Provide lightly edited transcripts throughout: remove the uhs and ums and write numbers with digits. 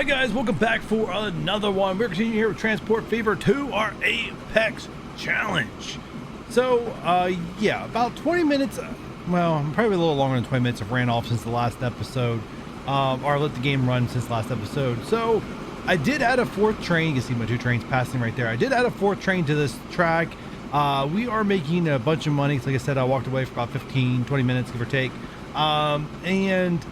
Hi guys, welcome back for another one. We're continuing here with Transport Fever 2, our Apex challenge. So, yeah, about 20 minutes, well, probably a little longer than 20 minutes have ran off since the last episode, or let the game run since the last episode. So, I did add a fourth train. You can see my two trains passing right there. I did add a fourth train to this track. We are making a bunch of money. Like I said, I walked away for about 15, 20 minutes, give or take. And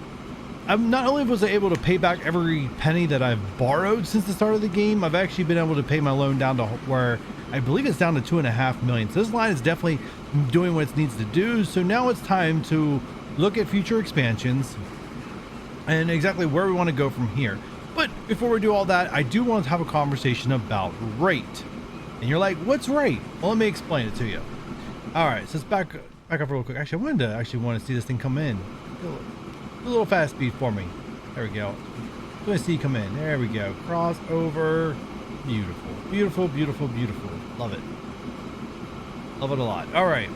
I'm not only was I able to pay back every penny that I've borrowed since the start of the game, I've actually been able to pay my loan down to where I believe it's down to 2.5 million. So this line is definitely doing what it needs to do. So now it's time to look at future expansions and exactly where we want to go from here. But before we do all that, I do want to have a conversation about rate. And you're like, what's rate? Well, let me explain it to you. All right, so let's back up real quick. Actually, I want to see this thing come in. A little fast speed for me. There we go. I want to see you come in. There we go. Cross over. Beautiful. Beautiful, beautiful, beautiful. Love it. Love it a lot. All right.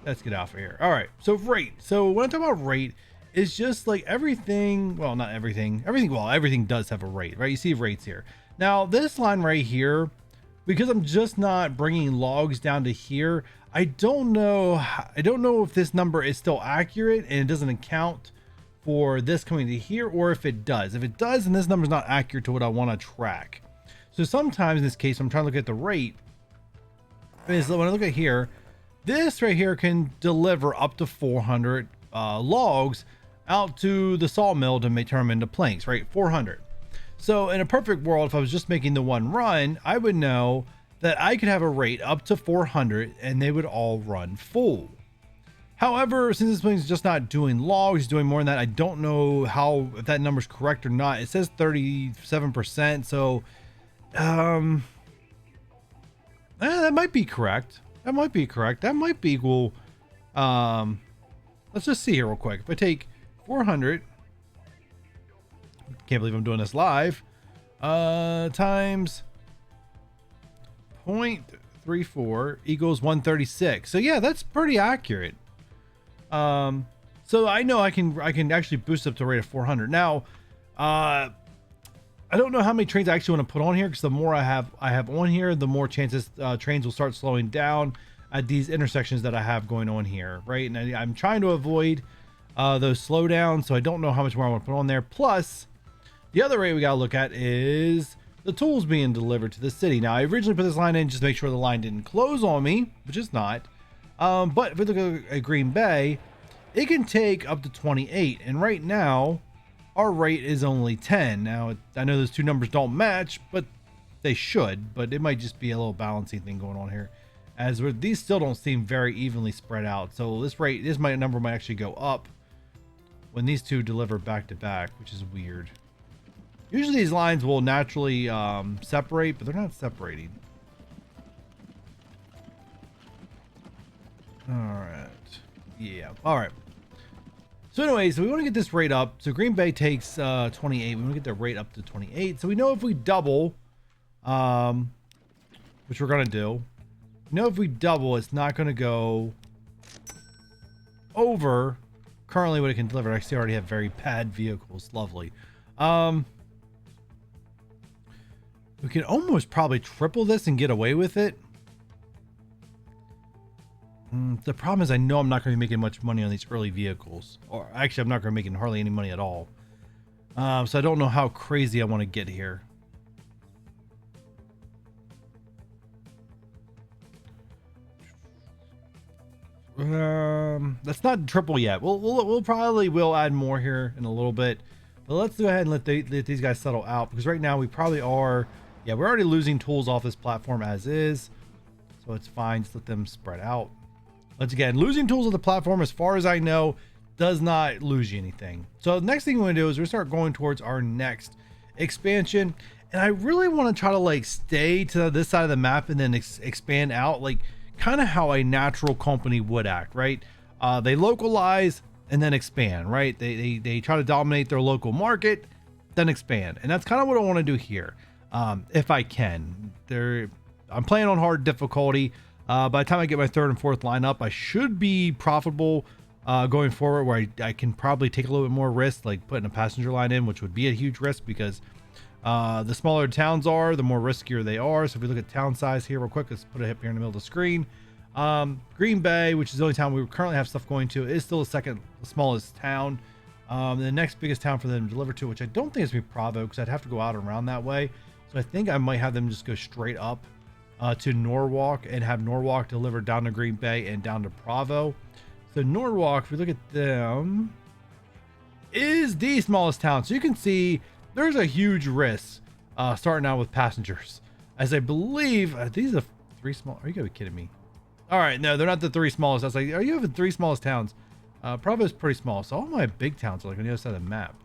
Let's get out of here. All right. So rate. So when I talk about rate, it's just like everything. Well, not everything. Everything does have a rate, right? You see rates here. Now this line right here, because I'm just not bringing logs down to here, I don't know if this number is still accurate and it doesn't account for this coming to here, or if it does. If it does, then this number is not accurate to what I want to track. So sometimes in this case, I'm trying to look at the rate. Is when I look at here, this right here can deliver up to 400 logs out to the sawmill to turn them into planks, right? 400. So in a perfect world, if I was just making the one run, I would know that I could have a rate up to 400 and they would all run full. However, since this thing's just not doing logs, doing more than that, I don't know if that number's correct or not. It says 37%, so that might be correct. That might be correct. That might be equal. Let's just see here real quick. If I take 400, can't believe I'm doing this live, times 0.34 equals 136. So yeah, that's pretty accurate. So I know I can actually boost up to a rate of 400. Now, I don't know how many trains I actually want to put on here, because the more I have on here, the more chances trains will start slowing down at these intersections that I have going on here, right? And I'm trying to avoid those slowdowns, so I don't know how much more I want to put on there. Plus, the other rate we got to look at is the tools being delivered to the city. Now, I originally put this line in just to make sure the line didn't close on me, which is not. But if we look at Green Bay, it can take up to 28. And right now, our rate is only 10. Now, I know those two numbers don't match, but they should. But it might just be a little balancing thing going on here, as these still don't seem very evenly spread out. So this number might actually go up when these two deliver back to back, which is weird. Usually these lines will naturally separate, but they're not separating. All right. Yeah. All right. So anyways, we want to get this rate up. So Green Bay takes 28. We want to get the rate up to 28. So we know if we double, which we're going to do, we know if we double, it's not going to go over currently what it can deliver. I see I already have very bad vehicles. Lovely. We can almost probably triple this and get away with it. The problem is I know I'm not going to be making much money on these early vehicles. Or actually, I'm not going to be making hardly any money at all. So I don't know how crazy I want to get here. That's not triple yet. We'll probably add more here in a little bit. But let's go ahead and let these guys settle out, because right now we probably are. Yeah, we're already losing tools off this platform as is, so it's fine. Just let them spread out. Once again, losing tools on the platform, as far as I know, does not lose you anything. So the next thing we're going to do is we start going towards our next expansion, and I really want to try to like stay to this side of the map and then expand out, like kind of how a natural company would act, right? They localize and then expand, right? They try to dominate their local market, then expand, and that's kind of what I want to do here. If I can. I'm playing on hard difficulty. By the time I get my third and fourth line up, I should be profitable going forward, where I can probably take a little bit more risk, like putting a passenger line in, which would be a huge risk because the smaller towns are, the more riskier they are. So if we look at town size here real quick, let's put it up here in the middle of the screen. Green Bay, which is the only town we currently have stuff going to, is still the second smallest town. The next biggest town for them to deliver to, which I don't think is going to be Provo, because I'd have to go out around that way. So I think I might have them just go straight up to Norwalk and have Norwalk delivered down to Green Bay and down to Provo. So Norwalk, if we look at them, is the smallest town. So you can see there's a huge risk starting out with passengers, as I believe these are three small. Are you gonna be kidding me? All right, no, they're not the three smallest. I was like, are you having three smallest towns? Provo is pretty small, so all my big towns are like on the other side of the map.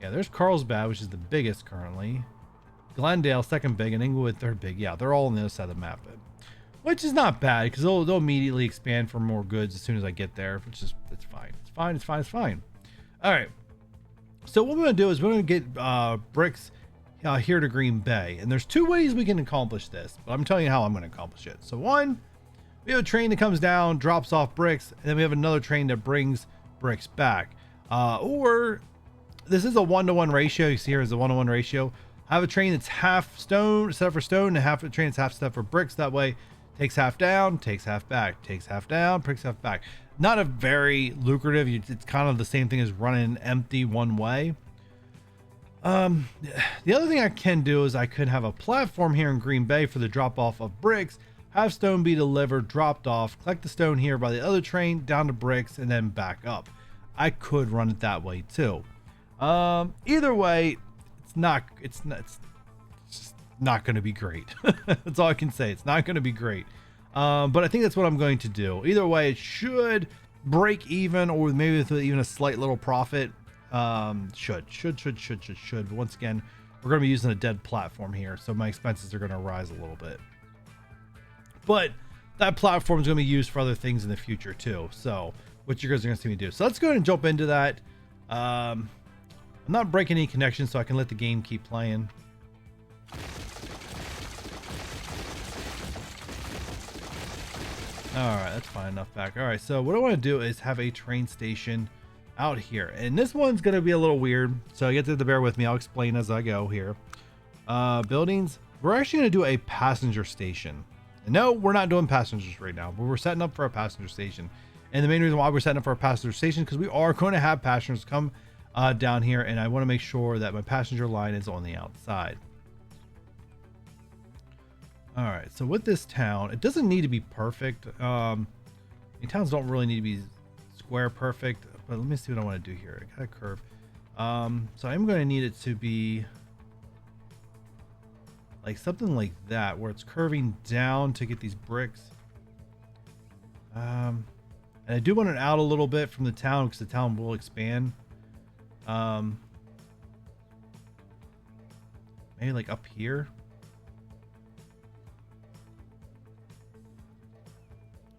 Yeah, there's Carlsbad, which is the biggest currently. Glendale, second big, and Inglewood, third big. Yeah, they're all on the other side of the map, which is not bad because they'll immediately expand for more goods as soon as I get there, which is it's fine. It's fine. It's fine. It's fine. All right. So what we're gonna do is we're gonna get bricks here to Green Bay, and there's two ways we can accomplish this, but I'm telling you how I'm gonna accomplish it. So one, we have a train that comes down, drops off bricks, and then we have another train that brings bricks back. Or this is a 1-to-1 ratio. You see here is a 1-to-1 ratio. I have a train that's half stone set for stone, and half a train that's half set for bricks. That way, takes half down, takes half back, takes half down, takes half back. Not a very lucrative. It's kind of the same thing as running empty one way. The other thing I can do is I could have a platform here in Green Bay for the drop off of bricks, have stone be delivered, dropped off, collect the stone here by the other train, down to bricks, and then back up. I could run it that way too. Either way, it's just not going to be great. That's all I can say. It's not going to be great. But I think that's what I'm going to do. Either way, it should break even, or maybe with even a slight little profit. Should. But once again, we're going to be using a dead platform here, so my expenses are going to rise a little bit. But that platform is going to be used for other things in the future too. So what you guys are going to see me do. So let's go ahead and jump into that. I'm not breaking any connections, so I can let the game keep playing. All right, that's fine enough back. All right, so what I want to do is have a train station out here, and this one's going to be a little weird, so you have to bear with me. I'll explain as I go here. Buildings, we're actually going to do a passenger station. And no, we're not doing passengers right now, but we're setting up for a passenger station. And the main reason why we're setting up for a passenger station, because we are going to have passengers come down here, and I want to make sure that my passenger line is on the outside. All right, so with this town, it doesn't need to be perfect. Towns don't really need to be square perfect, but let me see what I want to do here. I got a curve. So I'm going to need it to be like something like that, where it's curving down to get these bricks. And I do want it out a little bit from the town, because the town will expand. Maybe like up here.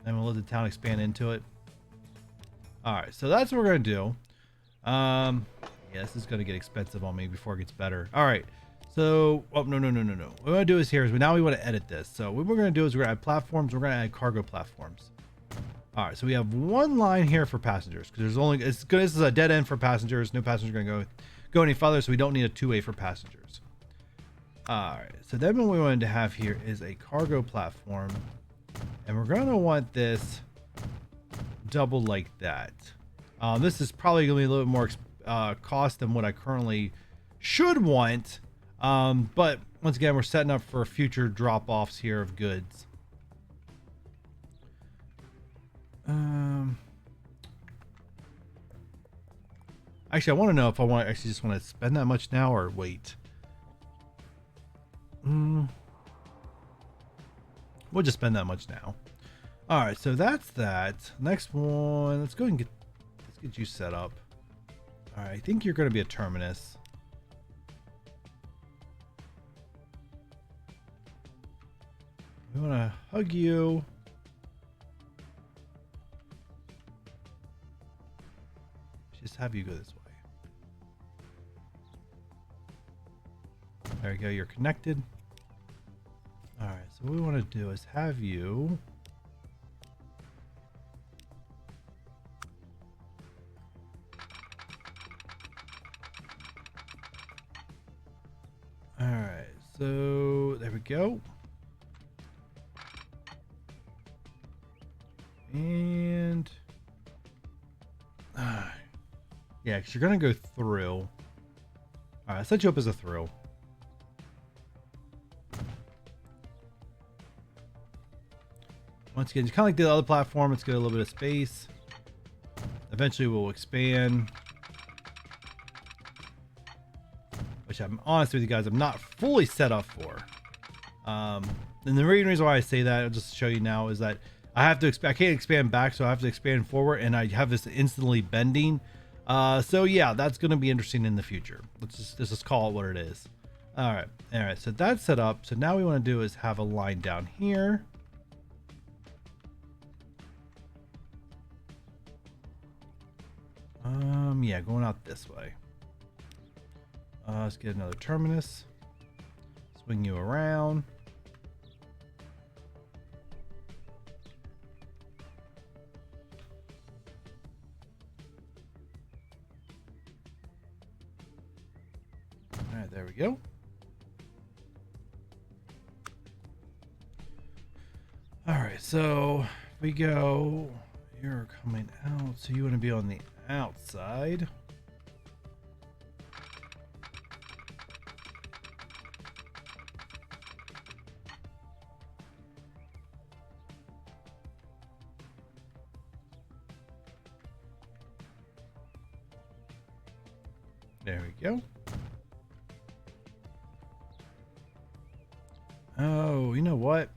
Then we'll let the town expand into it. All right, so that's what we're gonna do. Yeah, this is gonna get expensive on me before it gets better. All right, so no. What we want to do is here is now we want to edit this. So what we're gonna do is we're gonna add platforms. We're gonna add cargo platforms. All right, so we have one line here for passengers, because there's only this is a dead end for passengers. No passenger gonna go any further, so we don't need a two-way for passengers. All right, so then what we wanted to have here is a cargo platform. And we're going to want this double like that. This is probably going to be a little bit more cost than what I currently should want. But once again, we're setting up for future drop-offs here of goods. Actually, I want to know if I want actually just want to spend that much now or wait. We'll just spend that much now. All right, so that's that. Next one, let's go and let's get you set up. All right, I think you're going to be a terminus. We want to hug you. Just have you go this way. There you go, you're connected. All right, so what we want to do is have you go. And yeah, because you're gonna go through. All right, I set you up as a through. Once again, it's kind of like the other platform. Let's get a little bit of space. Eventually, we'll expand. Which I'm honest with you guys, I'm not fully set up for. And the main reason why I say that, I'll just show you now, is that I have to I can't expand back, so I have to expand forward, and I have this instantly bending. So yeah, that's going to be interesting in the future. Let's just call it what it is. All right. So that's set up. So now we want to do is have a line down here. Yeah, going out this way. Let's get another terminus. Swing you around. All right, there we go. All right, so we go. You're coming out, so you want to be on the outside. There we go. Oh, you know what?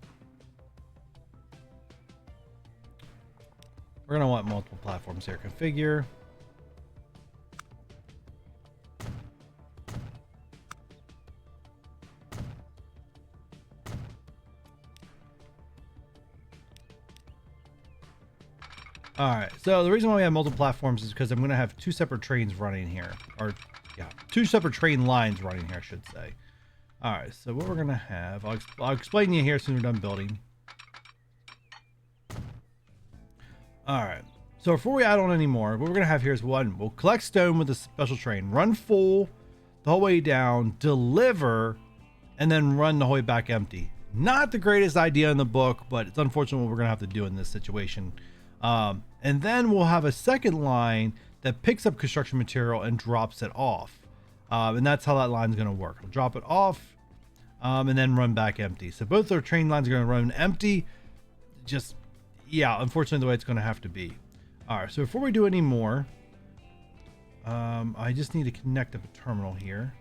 We're gonna want multiple platforms here. Configure. All right, so the reason why we have multiple platforms is because I'm going to have two separate trains running here, or yeah, two separate train lines running here, I should say. All right, so what we're going to have, I'll explain to you here as soon as we're done building. All right, so before we add on any more, what we're going to have here is one, we'll collect stone with a special train, run full the whole way down, deliver, and then run the whole way back empty. Not the greatest idea in the book, but it's unfortunate what we're going to have to do in this situation. And then we'll have a second line that picks up construction material and drops it off. And that's how that line's going to work. We'll drop it off and then run back empty. So both our train lines are going to run empty. Just, yeah, unfortunately the way it's going to have to be. All right, so before we do any more, I just need to connect up a terminal here.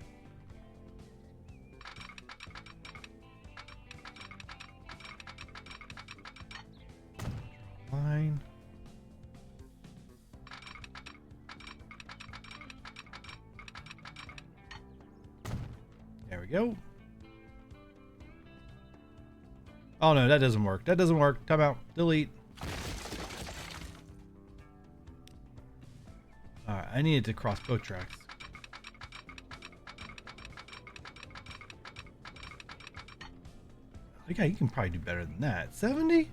Line. There we go. Oh no, that doesn't work. That doesn't work. Time out. Delete. All right, I needed to cross both tracks. Okay, you can probably do better than that. 70? You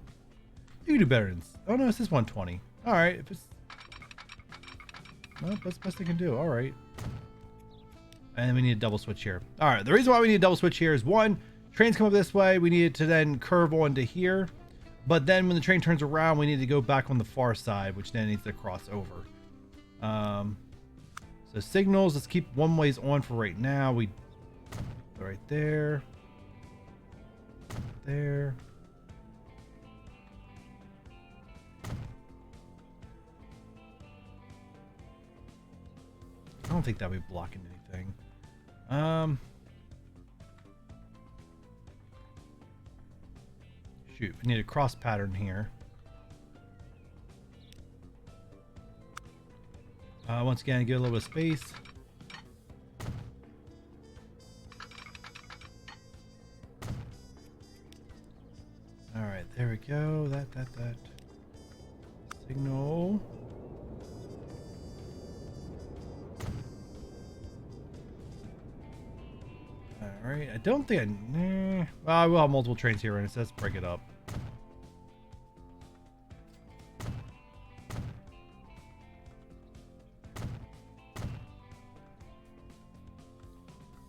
can do better than. Oh no, it's just 120. All right, if it's. Well, that's the best I can do. All right. And we need a double switch here. All right, the reason why we need a double switch here is one, trains come up this way. We need it to then curve onto here. But then when the train turns around, we need to go back on the far side, which then needs to cross over. So signals, let's keep one ways on for right now. We right there. There. I don't think that would be blocking anything. Shoot, we need a cross pattern here. Once again, get a little bit of space. All right, there we go. That. Signal. All right, I don't think well, I will have multiple trains here, and so let's break it up.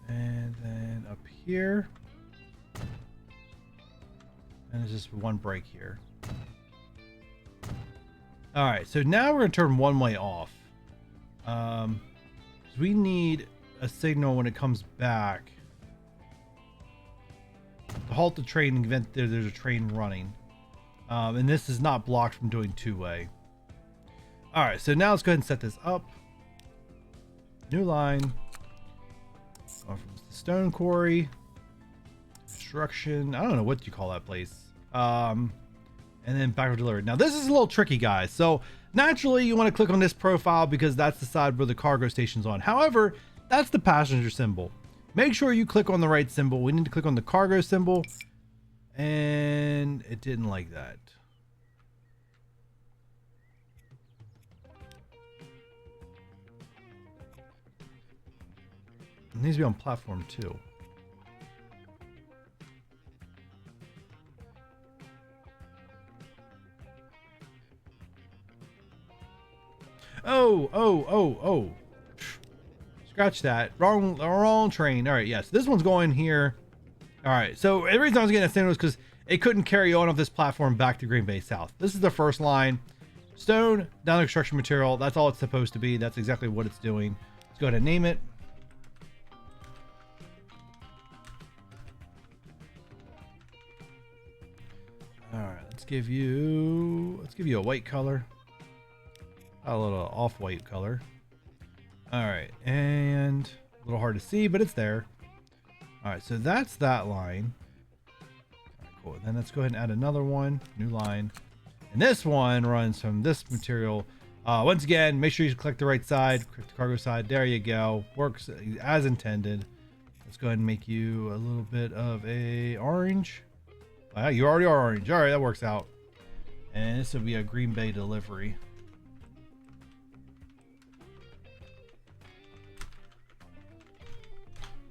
And then up here. And it's just one break here. All right, so now we're gonna turn one way off. We need a signal when it comes back to halt the train in the event there's a train running. And this is not blocked from doing two-way. All right, so now let's go ahead and set this up. New line. From the stone quarry. Construction. I don't know what you call that place. And then backward delivered. Now this is a little tricky, guys. So naturally you want to click on this profile because that's the side where the cargo station's on. However, that's the passenger symbol. Make sure you click on the right symbol. We need to click on the cargo symbol. And it didn't like that. It needs to be on platform 2. Oh. Scratch that. Wrong train. All right, yes. This one's going here. All right, so the reason I was getting that signal was because it couldn't carry on off this platform back to Green Bay South. This is the first line. Stone, down the construction material. That's all it's supposed to be. That's exactly what it's doing. Let's go ahead and name it. All right, let's give you a white color. A little off-white color. All right, and a little hard to see, but it's there. All right, so that's that line. All right, cool. Then let's go ahead and add another one, new line. And this one runs from this material. Once again, make sure you click the right side, click the cargo side. There you go. Works as intended. Let's go ahead and make you a little bit of a orange. You already are orange. All right, that works out. And this will be a Green Bay delivery.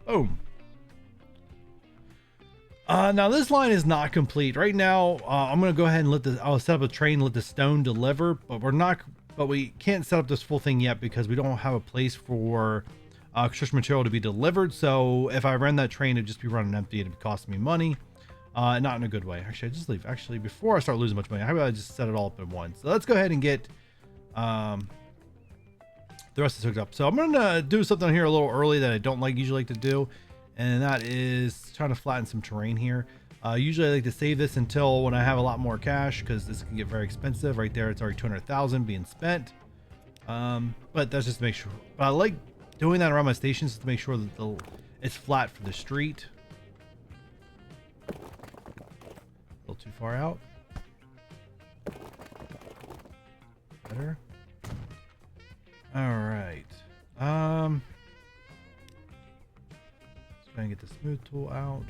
Boom. Now this line is not complete right now. I'm gonna go ahead and I'll set up a train, let the stone deliver, but we can't set up this full thing yet because we don't have a place for construction material to be delivered. So if I run that train, it'd just be running empty. It'd be costing me money, not in a good way. Actually, I just leave. Actually, before I start losing much money, how about I just set it all up at once? So let's go ahead and get the rest is hooked up. So I'm gonna do something here a little early that I don't usually like to do, and that is trying to flatten some terrain here. Usually I like to save this until when I have a lot more cash, because this can get very expensive. Right there, it's already 200,000 being spent. But that's just to make sure. But I like doing that around my stations to make sure that it's flat for the street. A little too far out. Better. All right. Let's try and get the smooth tool out.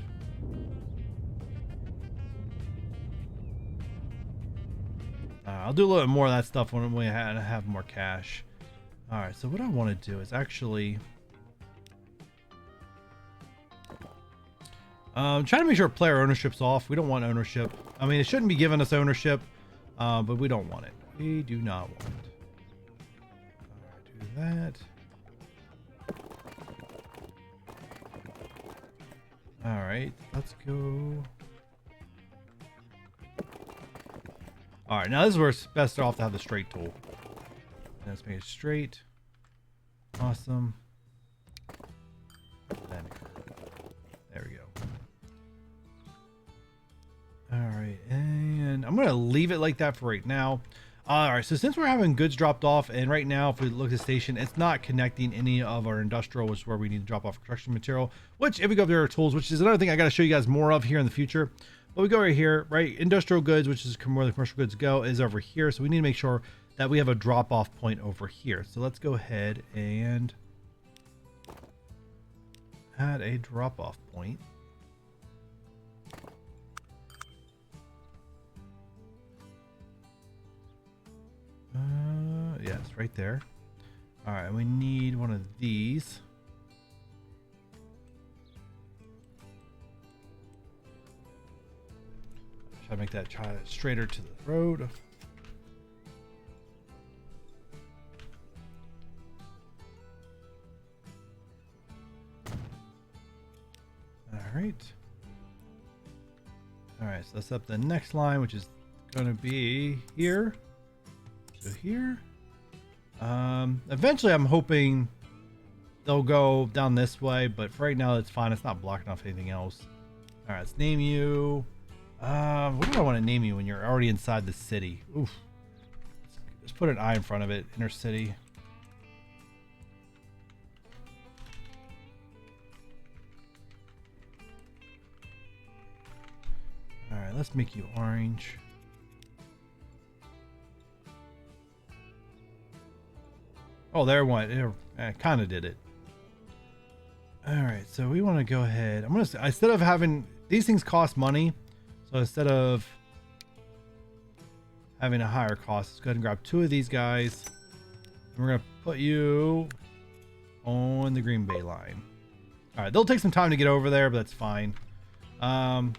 I'll do a little bit more of that stuff when we have more cash. All right. So what I want to do is actually trying to make sure player ownership's off. We don't want ownership. I mean, it shouldn't be giving us ownership, but we don't want it. We do not want it. That. All right, let's go. All right, now this is where it's best off to have the straight tool. Let's make it straight. Awesome. Then there we go. All right, and I'm gonna leave it like that for right now. All right, so since we're having goods dropped off, and right now if we look at the station, it's not connecting any of our industrial, which is where we need to drop off construction material, which if we go up to our tools, which is another thing I got to show you guys more of here in the future. But we go right here, right? Industrial goods, which is where the commercial goods go, is over here. So we need to make sure that we have a drop off point over here. So let's go ahead and add a drop off point. Yes, right there. All right, we need one of these. Try to make that straighter to the road. All right. All right, so let's set up the next line, which is going to be here. So here. Eventually I'm hoping they'll go down this way, but for right now it's fine. It's not blocking off anything else. All right, let's name you. What do I want to name you when you're already inside the city? Oof. Let's put an I in front of it. Inner city. All right, let's make you orange. Oh, there one. I kind of did it. All right, so we want to go ahead. I'm gonna, instead of having these things cost money, so instead of having a higher cost, let's go ahead and grab 2 of these guys. And we're gonna put you on the Green Bay line. All right, they'll take some time to get over there, but that's fine. All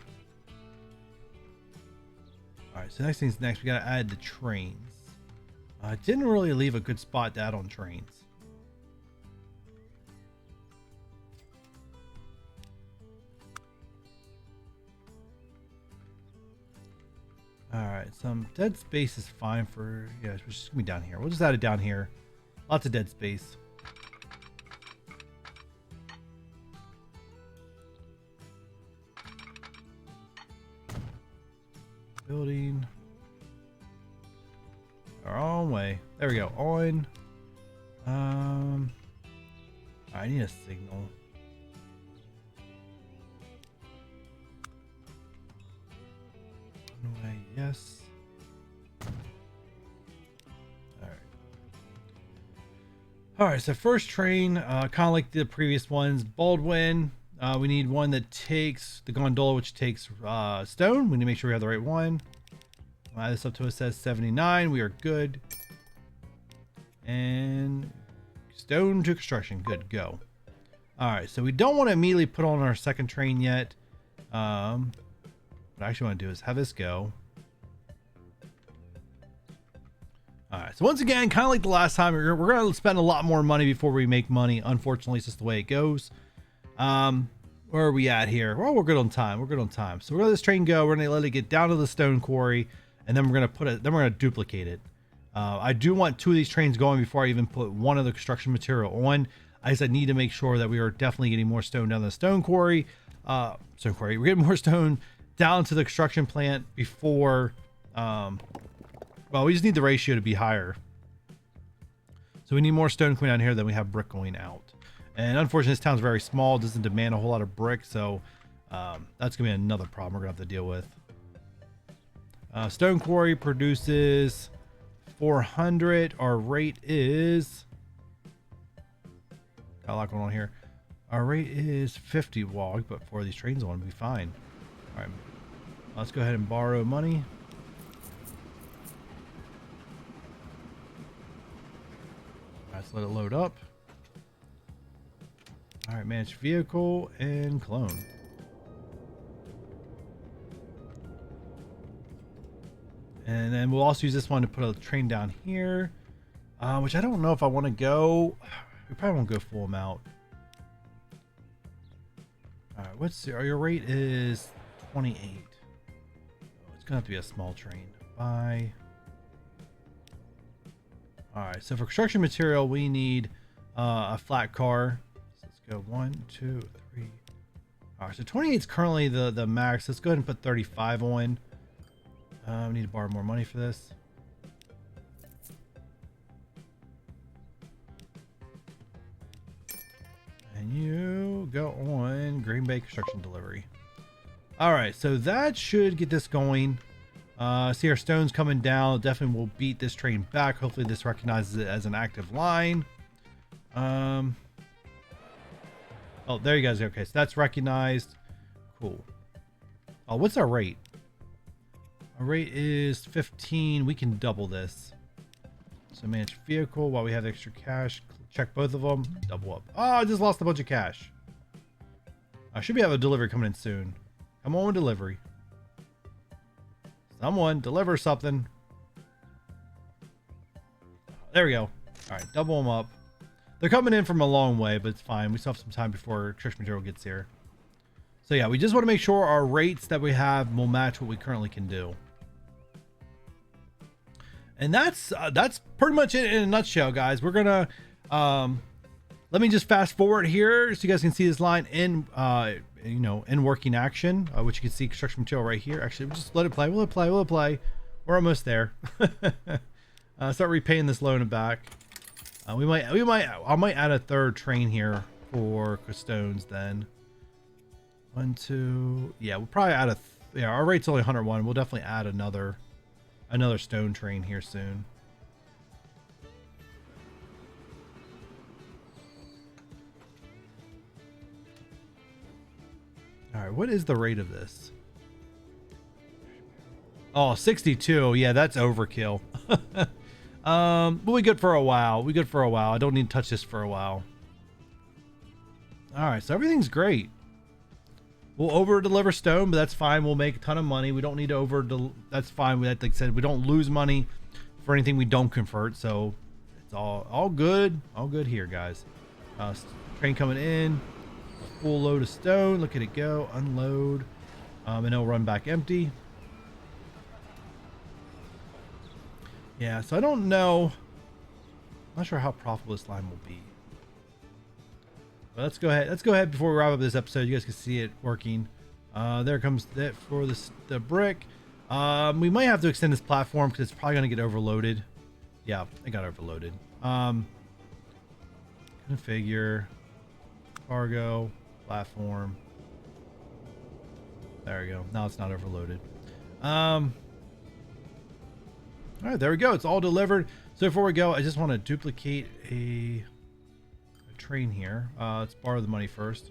right, so next thing's next. We gotta add the trains. Didn't really leave a good spot to add on trains. All right, some dead space is fine for, yeah, it's just gonna be down here. We'll just add it down here. Lots of dead space. Building. Our own way. There we go. On. I need a signal. One way, yes. All right, so first train, kind of like the previous ones, Baldwin. We need one that takes the gondola, which takes stone. We need to make sure we have the right one. Add this up to, it says 79. We are good. And stone to construction. Good, go. All right, so we don't want to immediately put on our second train yet. What I actually want to do is have this go. All right, so once again, kind of like the last time, we're going to spend a lot more money before we make money. Unfortunately, it's just the way it goes. Where are we at here? Well, we're good on time. We're good on time. So we're going to let this train go. We're going to let it get down to the stone quarry, and then we're going to put it. Then we're going to duplicate it. I do want 2 of these trains going before I even put one of the construction material on. I just need to make sure that we are definitely getting more stone down the stone quarry. We're getting more stone down to the construction plant before. Well, we just need the ratio to be higher. So we need more stone coming down here than we have brick going out. And unfortunately, this town's very small. It doesn't demand a whole lot of brick. So that's going to be another problem we're going to have to deal with. Stone quarry produces 400. Our rate is... Got a lot going on here. Our rate is 50 wog, but for these trains on, we'll be fine. All right. Let's go ahead and borrow money. Let's let it load up. All right, manage vehicle and clone. And then we'll also use this one to put a train down here, which I don't know if I want to go. We probably won't go full amount. All right, what's your rate is 28. Oh, it's gonna have to be a small train. Bye. All right, so for construction material, we need a flat car. So let's go 1, 2, 3. All right, so 28 is currently the max. Let's go ahead and put 35 on. We need to borrow more money for this. And you go on Green Bay construction delivery. All right, so that should get this going. See our stones coming down. Definitely will beat this train back. Hopefully this recognizes it as an active line. Oh, there you guys go. Okay, so that's recognized. Cool. Oh, what's our rate? Our rate is 15. We can double this. So manage vehicle while we have extra cash. Check both of them. Double up. Oh, I just lost a bunch of cash. I should be having a delivery coming in soon. Come on, delivery. Someone deliver something. There we go. All right, double them up. They're coming in from a long way, but it's fine. We still have some time before construction material gets here. So yeah, we just want to make sure our rates that we have will match what we currently can do. And that's pretty much it in a nutshell, guys. We're gonna let me just fast forward here so you guys can see this line in in working action, which you can see construction material right here. Actually, we'll just let it play. We'll let it play. We're almost there. Start repaying this loan back. I might add a third train here for stones then. 1, 2, yeah, we'll probably add our rate's only 101. We'll definitely add another stone train here soon. All right, what is the rate of this? Oh, 62. Yeah, that's overkill. But we good for a while. I don't need to touch this for a while. All right, so everything's great. We'll over deliver stone, but that's fine. We'll make a ton of money. We don't need to that's fine. Like I said, we don't lose money for anything we don't convert. So it's all good. All good here, guys. Train coming in. A full load of stone. Look at it go. Unload. And it'll run back empty. Yeah, so I don't know. I'm not sure how profitable this line will be. But let's go ahead before we wrap up this episode. You guys can see it working. There comes that for the brick. We might have to extend this platform because it's probably going to get overloaded. Yeah, it got overloaded. Configure. Cargo. Platform. There we go. Now it's not overloaded. All right, there we go. It's all delivered. So before we go, I just want to duplicate a train here. Let's borrow the money first.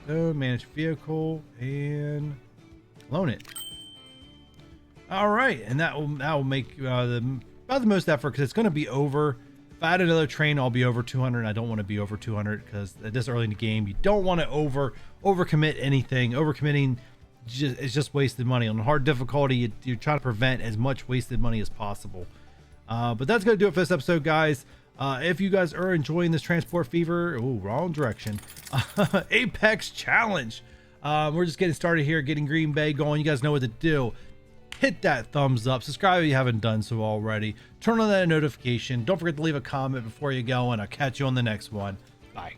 So manage vehicle and loan it. All right, and that will make about the most effort because it's going to be over. If I add another train, I'll be over 200. I don't want to be over 200 because at this early in the game, you don't want to overcommit anything. Overcommitting it's just wasted money. On hard difficulty, you're trying to prevent as much wasted money as possible. But that's going to do it for this episode, guys. If you guys are enjoying this Transport Fever, wrong direction, Apex Challenge. We're just getting started here, getting Green Bay going. You guys know what to do. Hit that thumbs up, subscribe if you haven't done so already, turn on that notification, don't forget to leave a comment before you go, and I'll catch you on the next one. Bye.